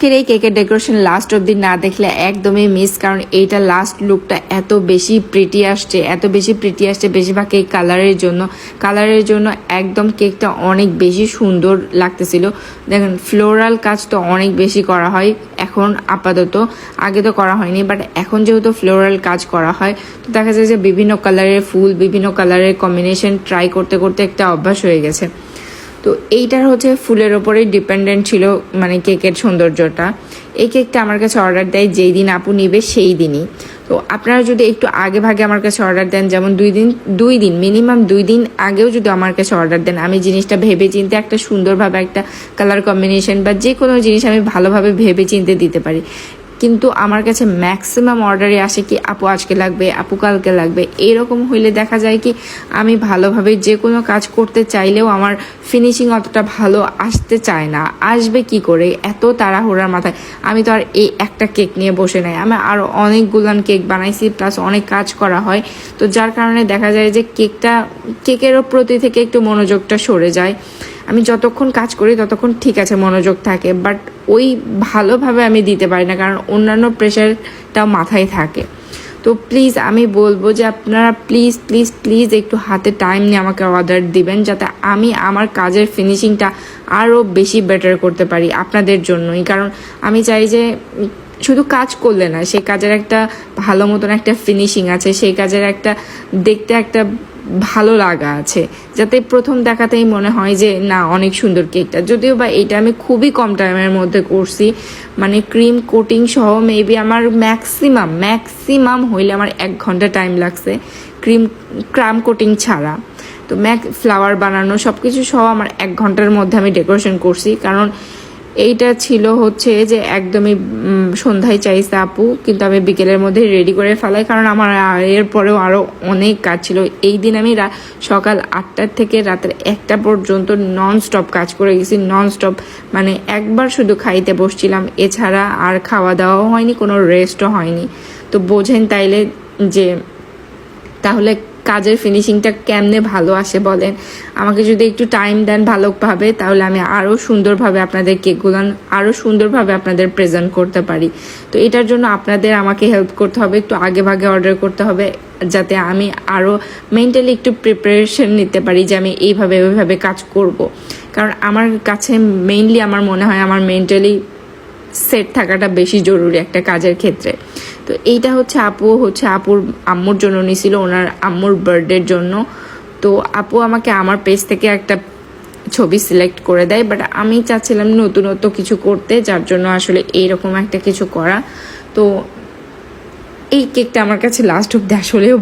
আজকের এই কেকের ডেকোরেশন লাস্ট অবধি না দেখলে একদমই মিস, কারণ এইটা লাস্ট লুকটা এত বেশি প্রিটি আসছে বেশিরভাগ এই কালারের জন্য একদম কেকটা অনেক বেশি সুন্দর লাগতেছিল। দেখেন ফ্লোরাল কাজ তো অনেক বেশি করা হয় এখন আপাতত, আগে তো করা হয়নি, বাট এখন যেহেতু ফ্লোরাল কাজ করা হয় তো দেখা যায় যে বিভিন্ন কালারের ফুল, বিভিন্ন কালারের কম্বিনেশন ট্রাই করতে করতে একটা অভ্যাস হয়ে গেছে। তো এইটার হচ্ছে ফুলের ওপরেই ডিপেন্ডেন্ট ছিল মানে কেকের সৌন্দর্যটা। এই কেকটা আমার কাছে অর্ডার দেয় যেই দিন আপু নিবে সেই দিনই। তো আপনারা যদি একটু আগে ভাগে আমার কাছে অর্ডার দেন, যেমন দুই দিন মিনিমাম 2 দিন আগেও যদি আমার কাছে অর্ডার দেন, আমি জিনিসটা ভেবে চিন্তে একটা সুন্দরভাবে একটা কালার কম্বিনেশন বা যে কোনো জিনিস আমি ভালোভাবে ভেবে চিন্তে দিতে পারি। কিন্তু আমার কাছে ম্যাক্সিমাম অর্ডারে আসে কি আপু আজকে লাগবে, আপু কালকে লাগবে, এরকম হইলে দেখা যায় কি আমি ভালোভাবে যে কোনো কাজ করতে চাইলেও আমার ফিনিশিং অতটা ভালো আসতে চায় না। আসবে কি করে এত তাড়াহুড়ার মাথায়? আমি তো আর এই একটা কেক নিয়ে বসে নাই, আমি আরও অনেকগুলান কেক বানাইছি, প্লাস অনেক কাজ করা হয়। তো যার কারণে দেখা যায় যে কেকের প্রতি থেকে একটু মনোযোগটা সরে যায়। আমি যতক্ষণ কাজ করি ততক্ষণ ঠিক আছে মনোযোগ থাকে, বাট ওই ভালোভাবে আমি দিতে পারি না, কারণ অন্যান্য প্রেশারটাও মাথায় থাকে। তো প্লিজ আমি বলবো যে আপনারা প্লিজ প্লিজ প্লিজ একটু হাতে টাইম নিয়ে আমাকে অর্ডার দিবেন, যাতে আমি আমার কাজের ফিনিশিংটা আরও বেশি বেটার করতে পারি আপনাদের জন্যই। কারণ আমি চাই যে শুধু কাজ করলে না, সেই কাজের একটা ভালো মতন একটা ফিনিশিং আছে, সেই কাজের একটা দেখতে একটা ভালো লাগা আছে, যাতে প্রথম দেখাতেই মনে হয় যে না অনেক সুন্দর কেকটা। যদিও বা এটা আমি খুবই কম টাইমের মধ্যে করছি, মানে ক্রিম কোটিং সহ মেবি আমার ম্যাক্সিমাম হইলে আমার 1 ঘন্টা টাইম লাগছে ক্রাম কোটিং ছাড়া। তো ফ্লাওয়ার বানানো সব কিছু সহ আমার 1 ঘন্টার মধ্যে আমি ডেকোরেশন করছি। কারণ এইটা ছিল হচ্ছে যে একদমই সন্ধ্যায় চাইছে আপু, কিন্তু আমি বিকেলের মধ্যে রেডি করে ফেলাই, কারণ আমার এর পরেও আরও অনেক কাজ ছিল। এই দিন আমি সকাল 8টা থেকে রাতের 1টা পর্যন্ত নন স্টপ কাজ করে গেছি, নন স্টপ, মানে একবার শুধু খাইতে বসছিলাম, এছাড়া আর খাওয়া দাওয়াও হয়নি, কোনো রেস্টও হয়নি। তো বোঝেন তাইলে যে তাহলে কাজের ফিনিশিংটা কেমনে ভালো আসে বলেন। আমাকে যদি একটু টাইম দেন ভালোভাবে, তাহলে আমি আরও সুন্দরভাবে আপনাদের কেকগুলো আরও সুন্দরভাবে আপনাদের প্রেজেন্ট করতে পারি। তো এটার জন্য আপনাদের আমাকে হেল্প করতে হবে, একটু আগে ভাগে অর্ডার করতে হবে, যাতে আমি আরও মেন্টালি একটু প্রিপারেশন নিতে পারি যে আমি ওইভাবে কাজ করব। কারণ আমার কাছে মেইনলি আমার মনে হয় আমার মেন্টালি সেট থাকাটা বেশি জরুরি একটা কাজের ক্ষেত্রে। তো এইটা হচ্ছে আপুর আম্মুর জন্য নিছিল, ওনার আম্মুর বার্থডের জন্য। তো আপু আমাকে আমার পেজ থেকে একটা ছবি সিলেক্ট করে দেয়, বাট আমি চাচ্ছিলাম নতুনত্ব কিছু করতে, যার জন্য আসলে এইরকম একটা কিছু করা। তো এই কেকটা আমার কাছে লাস্ট অব্দি আসলেও